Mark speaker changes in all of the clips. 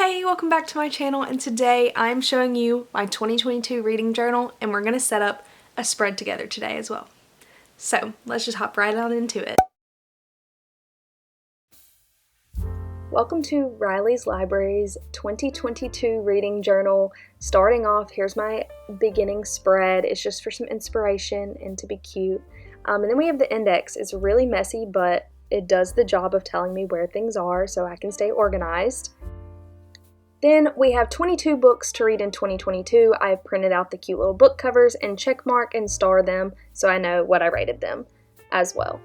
Speaker 1: Hey, welcome back to my channel, and today I'm showing you my 2022 reading journal, and we're going to set up a spread together today as well. So let's just hop right on into it. Welcome to Riley's Library's 2022 reading journal. Starting off, here's my beginning spread. It's just for some inspiration and to be cute. And then we have the index. It's really messy, but it does the job of telling me where things are so I can stay organized. Then we have 22 books to read in 2022. I've printed out the cute little book covers and check mark and star them so I know what I rated them as well.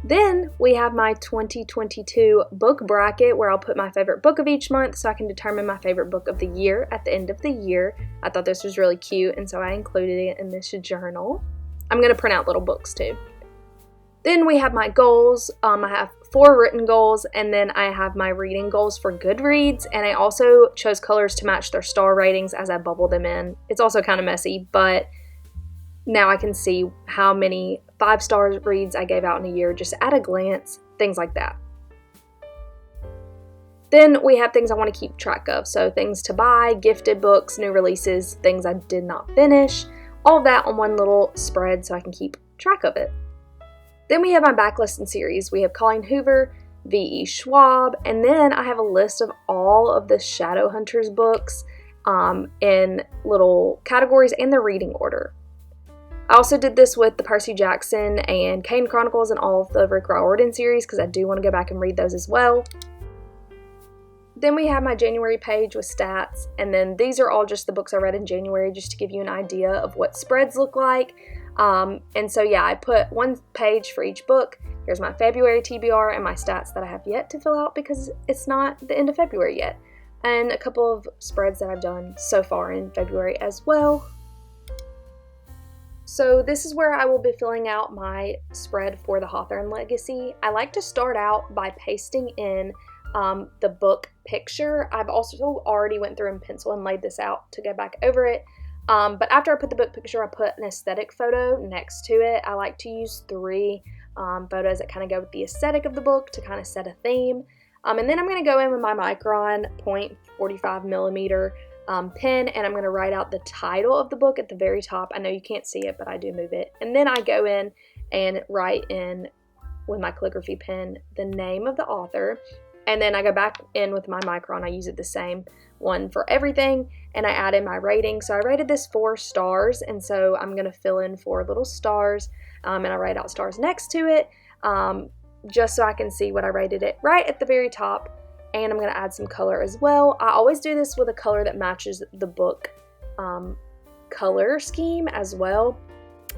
Speaker 1: Then we have my 2022 book bracket where I'll put my favorite book of each month so I can determine my favorite book of the year at the end of the year. I thought this was really cute, and so I included it in this journal. I'm going to print out little books too. Then we have my goals. I have 4 written goals, and then I have my reading goals for Goodreads, and I also chose colors to match their star ratings as I bubble them in. It's also kind of messy, but now I can see how many 5-star reads I gave out in a year just at a glance, things like that. Then we have things I want to keep track of, so things to buy, gifted books, new releases, things I did not finish, all of that on one little spread so I can keep track of it. Then we have my backlist and series. We have Colleen Hoover, V.E. Schwab, and then I have a list of all of the Shadowhunters books in little categories and the reading order. I also did this with the Percy Jackson and Kane Chronicles and all of the Rick Riordan series because I do want to go back and read those as well. Then we have my January page with stats, and then these are all just the books I read in January just to give you an idea of what spreads look like. And so yeah, I put one page for each book. Here's my February TBR and my stats that I have yet to fill out because it's not the end of February yet. And a couple of spreads that I've done so far in February as well. So this is where I will be filling out my spread for the Hawthorne Legacy. I like to start out by pasting in the book picture. I've also already went through in pencil and laid this out to go back over it. But after I put the book picture, I put an aesthetic photo next to it. I like to use 3 photos that kind of go with the aesthetic of the book to kind of set a theme. And then I'm going to go in with my Micron 0.45 millimeter pen, and I'm going to write out the title of the book at the very top. I know you can't see it, but I do move it. And then I go in and write in with my calligraphy pen the name of the author. And then I go back in with my Micron. I use it the same one for everything, and I add in my rating. So I rated this 4 stars, and so I'm going to fill in 4 little stars, and I write out stars next to it, just so I can see what I rated it right at the very top. And I'm going to add some color as well. I always do this with a color that matches the book color scheme as well.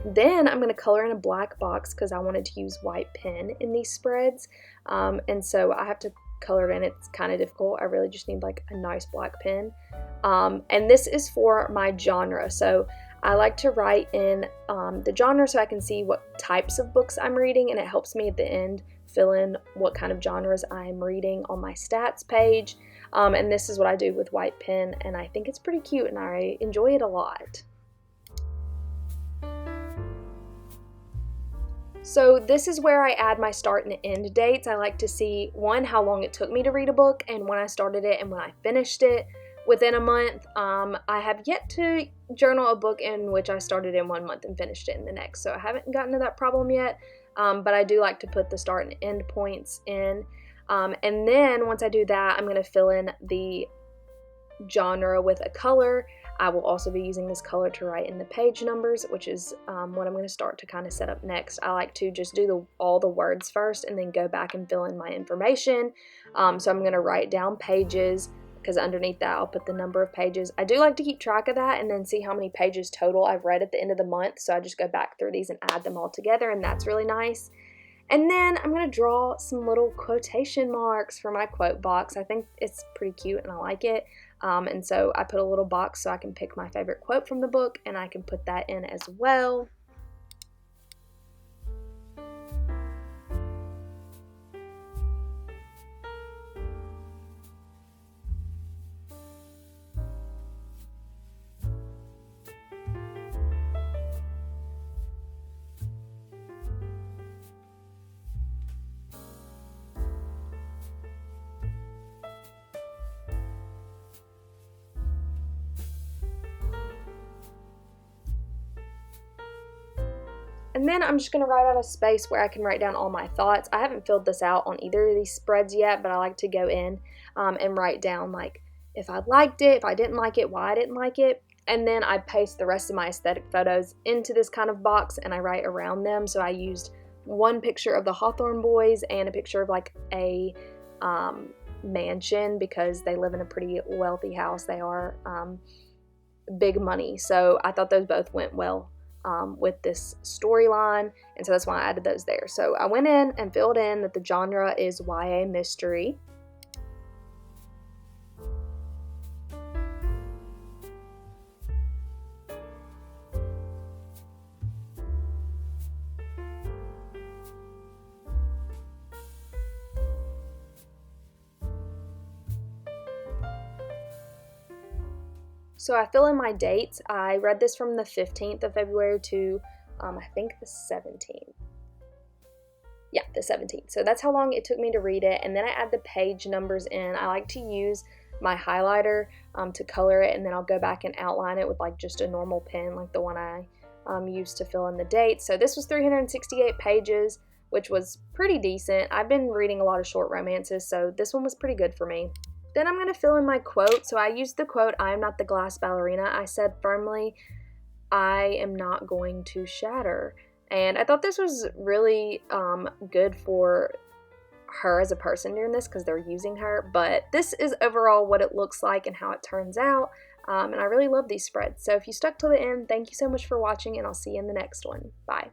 Speaker 1: Then I'm going to color in a black box because I wanted to use white pen in these spreads, and so I have to color it in. It's kind of difficult. I really just need like a nice black pen. And this is for my genre. So I like to write in the genre so I can see what types of books I'm reading, and it helps me at the end fill in what kind of genres I'm reading on my stats page. And this is what I do with white pen, and I think it's pretty cute and I enjoy it a lot. So this is where I add my start and end dates. I like to see, 1, how long it took me to read a book and when I started it and when I finished it within a month. I have yet to journal a book in which I started in 1 month and finished it in the next, so I haven't gotten to that problem yet, but I do like to put the start and end points in. And then once I do that, I'm going to fill in the genre with a color. I will also be using this color to write in the page numbers, which is what I'm going to start to kind of set up next. I like to just do all the words first and then go back and fill in my information. So I'm going to write down pages, because underneath that I'll put the number of pages. I do like to keep track of that and then see how many pages total I've read at the end of the month. So I just go back through these and add them all together, and that's really nice. And then I'm going to draw some little quotation marks for my quote box. I think it's pretty cute and I like it. And so I put a little box so I can pick my favorite quote from the book, and I can put that in as well. And then I'm just going to write out a space where I can write down all my thoughts. I haven't filled this out on either of these spreads yet, but I like to go in and write down like if I liked it, if I didn't like it, why I didn't like it. And then I paste the rest of my aesthetic photos into this kind of box and I write around them. So I used one picture of the Hawthorne boys and a picture of like a mansion because they live in a pretty wealthy house. They are big money. So I thought those both went well with this storyline, and so that's why I added those there. So I went in and filled in that the genre is YA mystery. So I fill in my dates. I read this from the 15th of February to I think the 17th. Yeah, the 17th. So that's how long it took me to read it. And then I add the page numbers in. I like to use my highlighter to color it, and then I'll go back and outline it with like just a normal pen like the one I used to fill in the dates. So this was 368 pages, which was pretty decent. I've been reading a lot of short romances, so this one was pretty good for me. Then I'm going to fill in my quote. So I used the quote, "I am not the glass ballerina." I said firmly, "I am not going to shatter." And I thought this was really good for her as a person during this because they're using her. But this is overall what it looks like and how it turns out. And I really love these spreads. So if you stuck till the end, thank you so much for watching, and I'll see you in the next one. Bye.